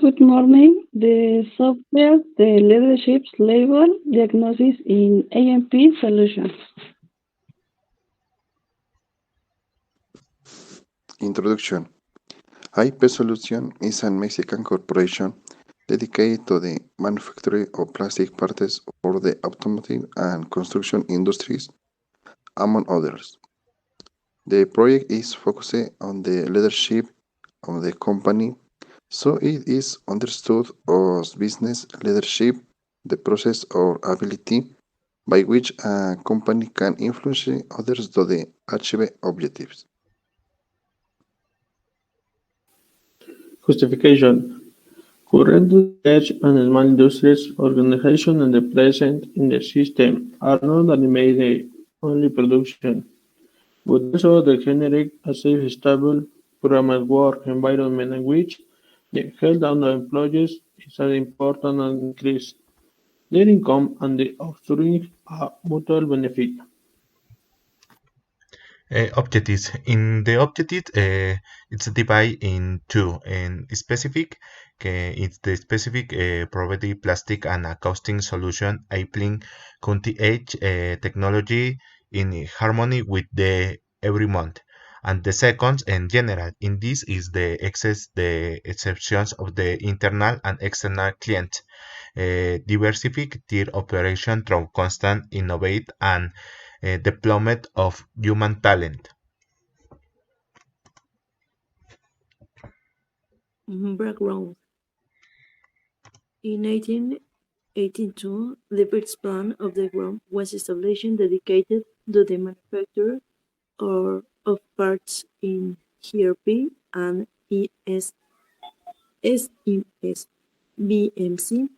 Good morning. The software, the leadership's label diagnosis in AMP solutions. Introduction. IP Solution is a Mexican corporation dedicated to the manufacture of plastic parts for the automotive and construction industries, among others. The project is focused on the leadership of the company, so it is understood as business leadership, the process or ability by which a company can influence others to achieve objectives. Justification. Currently, large and small industries organizations and the present in the system are not animated only production, but also they generate a safe, stable, programmed work environment in which the health of the employees is an important and increase their income and the offspring a mutual benefit. Objectives. In the objective, it's divided in two. In specific, it's the specific provided plastic and acoustic solution applying cutting-edge technology in harmony with the every month. And the second, in general, in this is the exceptions of the internal and external client. Diversify their operation through constant innovate and deployment of human talent. Background. In 1882, the first plan of the ground was established dedicated to the manufacture of parts in ERP and SMS BMC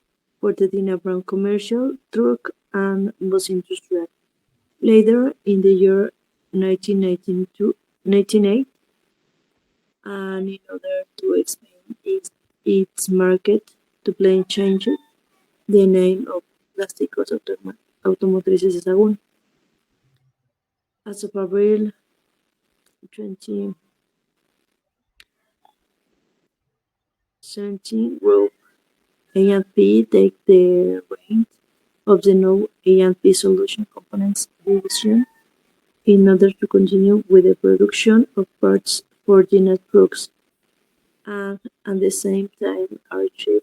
for the Dina Brown commercial, truck, and bus industry. Later in the year 1998, and in order to expand its market to plain change the name of Plásticos Automotrices de Sahagún. As of April 2017, Group A&P take the reins of the new A&P Solution Components division in order to continue with the production of parts for Gina trucks and at the same time achieve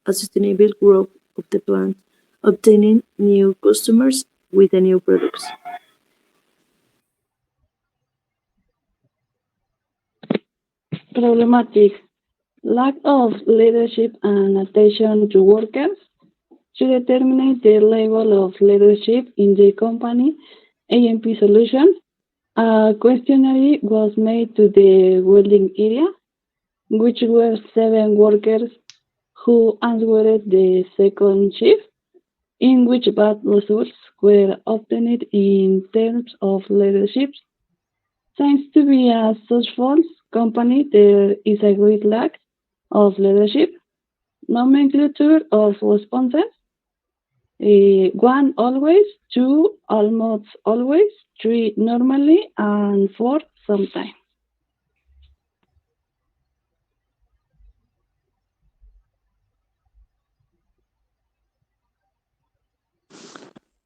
a sustainable growth of the plant, obtaining new customers with the new products. Problematic. Lack of leadership and attention to workers. To determine the level of leadership in the company AMP solution, a questionnaire was made to the welding area, which were 7 workers who answered the second shift, in which bad results were obtained in terms of leadership. Seems to be a successful company, there is a great lack of leadership, nomenclature of responses, 1 always, 2 almost always, 3 normally, and 4 sometimes.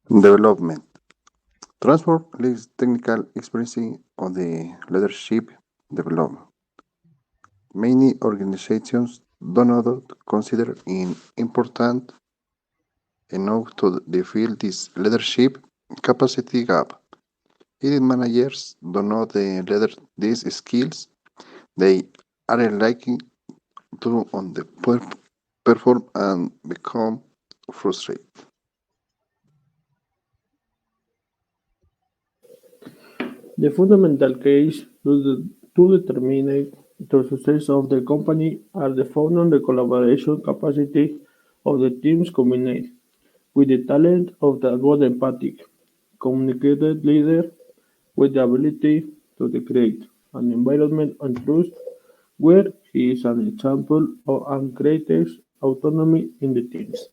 Development. Transport leads technical experience on the leadership development. Many organizations do not consider it important enough to fill this leadership capacity gap. If managers do not leader these skills, they are likely to underperform and become frustrated. The fundamental case to determine the success of the company are the found on the collaboration capacity of the teams combined with the talent of the good empathic, communicated leader with the ability to create an environment and trust where he is an example of and creates autonomy in the teams.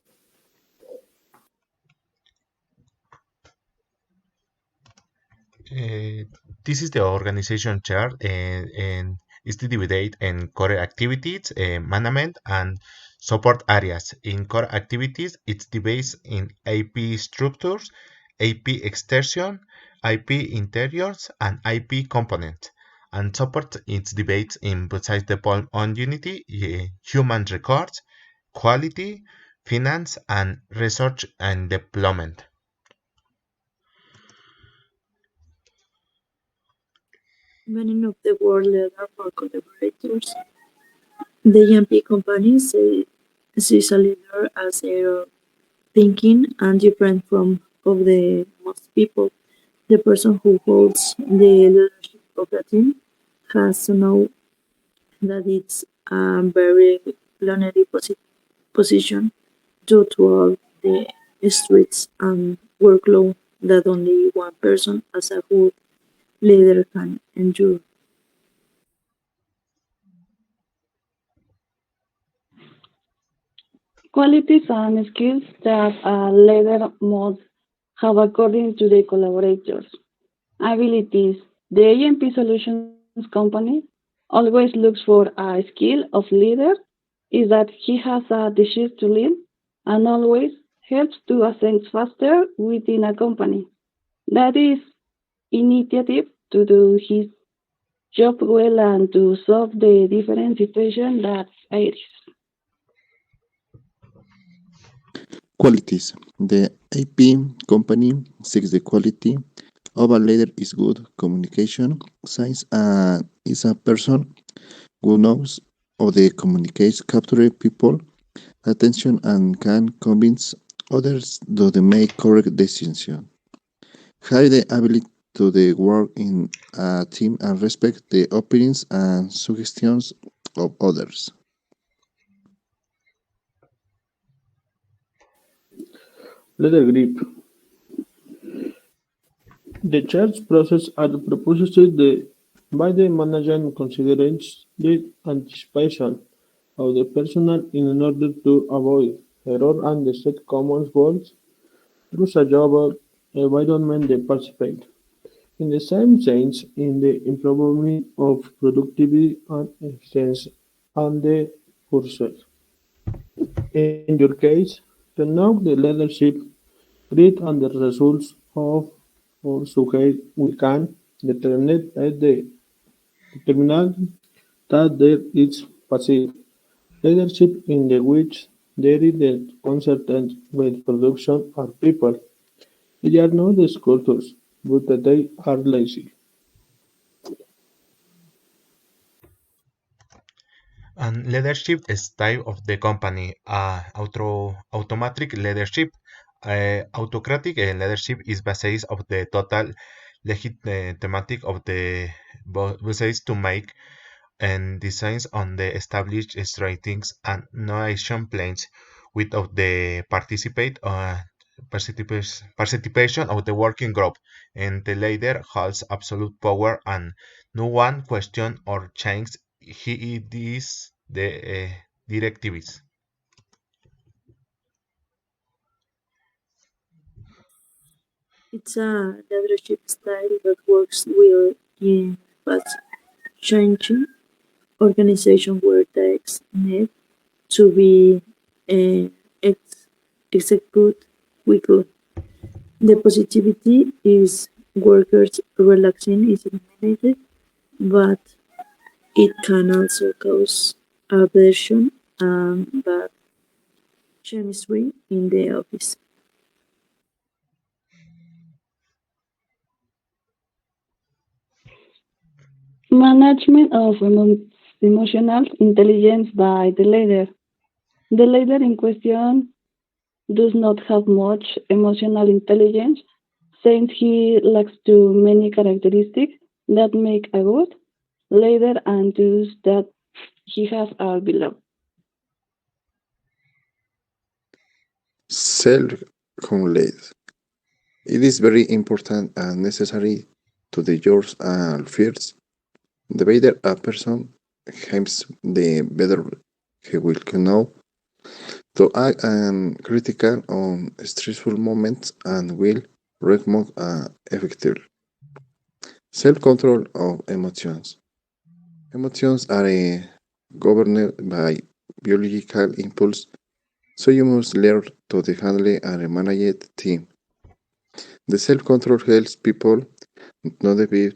Uh, this is the organization chart, and is divided in core activities, management, and support areas. In core activities, it's divided in IP structures, IP extension, IP interiors, and IP components. And support its debates in besides the point on Unity, human records, quality, finance, and research and development. Many of the world leader for collaborators, the EMP company sees a leader as a thinking and different from of the most people. The person who holds the leadership of a team has to know that it's a very lonely position due to all the stress and workload that only one person as a whole leader can endure. Qualities and skills that a leader must have according to the collaborators. Abilities. The AMP Solutions company always looks for a skill of leader is that he has a desire to lead and always helps to ascend faster within a company. That is initiative to do his job well and to solve the different situations that arise. Qualities. The IP company seeks the quality of a leader is good communication, science, and is a person who knows how they communicate, capture people attention, and can convince others to they make correct decisions. Have the ability to work in a team and respect the opinions and suggestions of others. Letter grip. The charge process are proposed by the manager considers the anticipation of the personnel in order to avoid error and set common goals through a job environment they participate. In the same sense, in the improvement of productivity and efficiency and the pursuit. In your case, to know the leadership rate and the results of or suggest we can determine that there is passive leadership in the which there is the concerned with production are people. They are not the sculptors, but that they are lazy. And leadership style of the company. Automatic leadership. Autocratic leadership is based of the total legitimacy of the basis to make and designs on the established strategies and no action plans without the participation of the working group, and the leader has absolute power and no one question or change he is the directives. It's a leadership style that works well in fast changing organization where tasks need to be executed quickly. The positivity is workers relaxing is eliminated, but it can also cause aversion and bad chemistry in the office. Management of emotional intelligence by the leader. The leader in question does not have much emotional intelligence since he lacks too many characteristics that make a good leader and those that he has are below. Self-knowledge. It is very important and necessary to the yours and fears. The better a person aims, the better he will know to act and critical on stressful moments and will respond effectively. Self-control of emotions. Emotions are governed by biological impulse, so you must learn to handle and manage them. The self-control helps people not be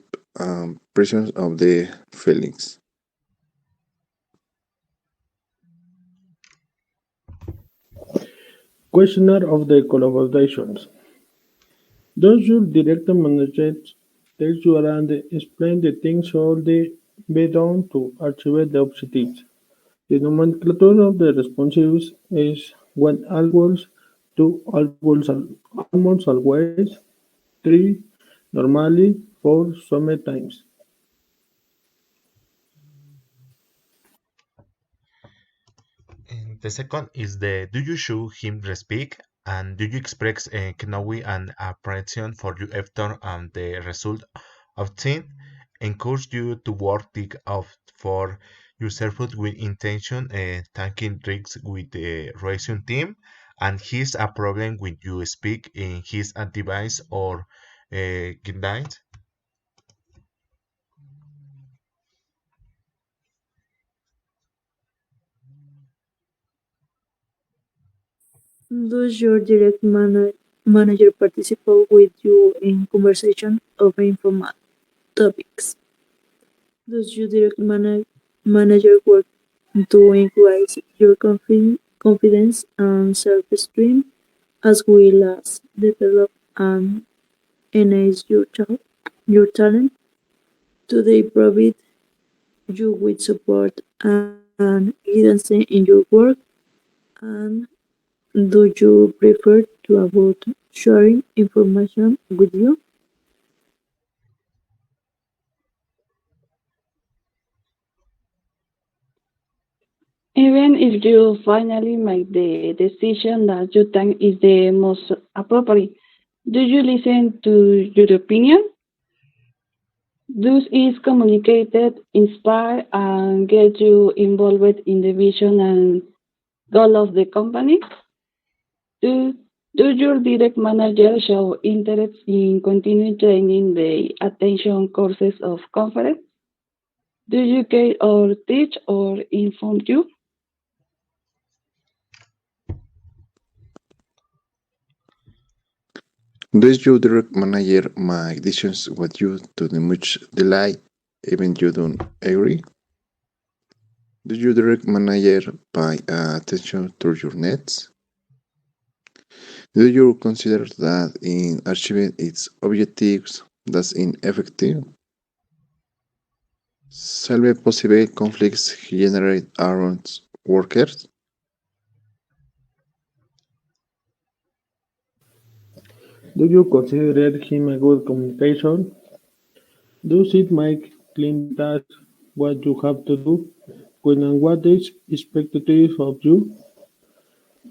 prisoners of the feelings. Questionnaire of the collaborations. Does your director manager take you around and explain the things should be done to achieve the objectives? The nomenclature of the responsibilities is one always, two almost always, three normally, four sometimes. And the second is the do you show him respect and do you express knowledge and appreciation for you after the result obtained? Encourage you to work it out for yourself with intention, taking risks with the racing team, and he's a problem when you speak in his advice or guidance. Does your manager participate with you in conversation over informal topics? Does your manager work to increase your confidence and self-esteem as well as develop and enhance your talent? Do they provide you with support and guidance in your work? And do you prefer to avoid sharing information with you? Even if you finally make the decision that you think is the most appropriate, do you listen to your opinion? This is communicated, inspire, and get you involved in the vision and goal of the company. Do, do your direct manager show interest in continuing training the attention courses of conference? Do you guide or teach or inform you? Does your direct manager make decisions with you to the much delight, even you don't agree? Does your direct manager pay attention to your needs? Do you consider that in achieving its objectives that's ineffective? Solve possible conflicts generate around workers? Do you consider him a good communication? Does it make clear that what you have to do when and what is expected of you?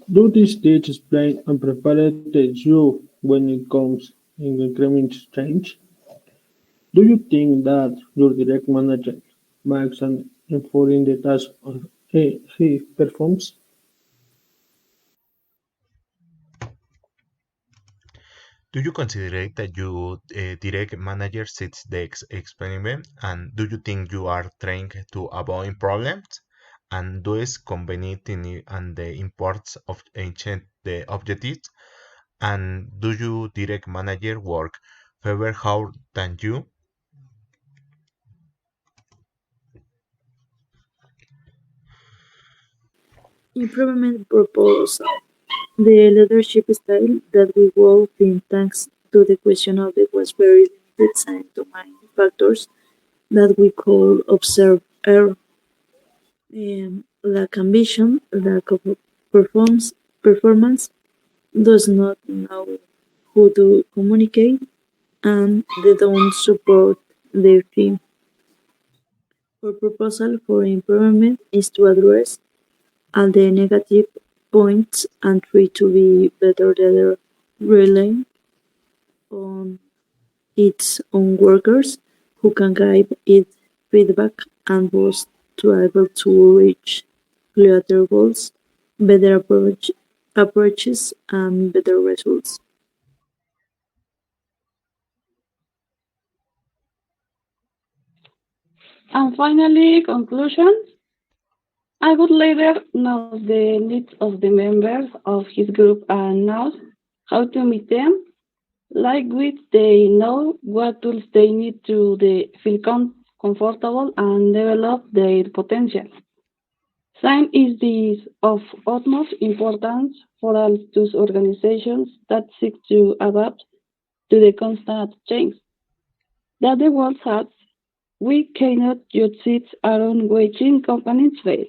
Do this stage explain and prepare you when it comes in increments change? Do you think that your direct manager makes an effort in the task he performs? Do you consider that your direct manager sets the experiment? And do you think you are trained to avoid problems? And does combining and the imports of ancient the objectives? And do you direct manager work favor hard than you? Improvement proposal. The leadership style that we evolved in thanks to the question of the was very limited time to mind factors that we call observe error, lack ambition, lack of performance, does not know who to communicate, and they don't support their team. Our proposal for improvement is to address all the negative points and try to be better than relying on its own workers who can give it feedback and was to able to reach clearer goals, better approaches and better results. And finally, conclusion. A good leader knows the needs of the members of his group and knows how to meet them. Like which they know what tools they need to feel comfortable and develop their potential. Science is this of utmost importance for all those organizations that seek to adapt to the constant change that the world has. We cannot just sit around watching companies fail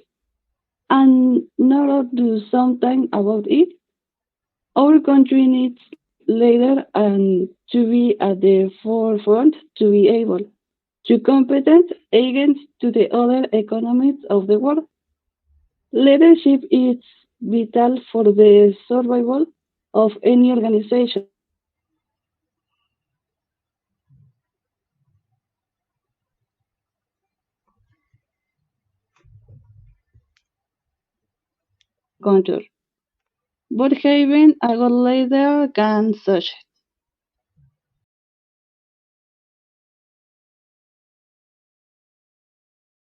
and not do something about it. Our country needs leaders and to be at the forefront to be able to compete against to the other economies of the world. Leadership is vital for the survival of any organization country. But having a good leader can such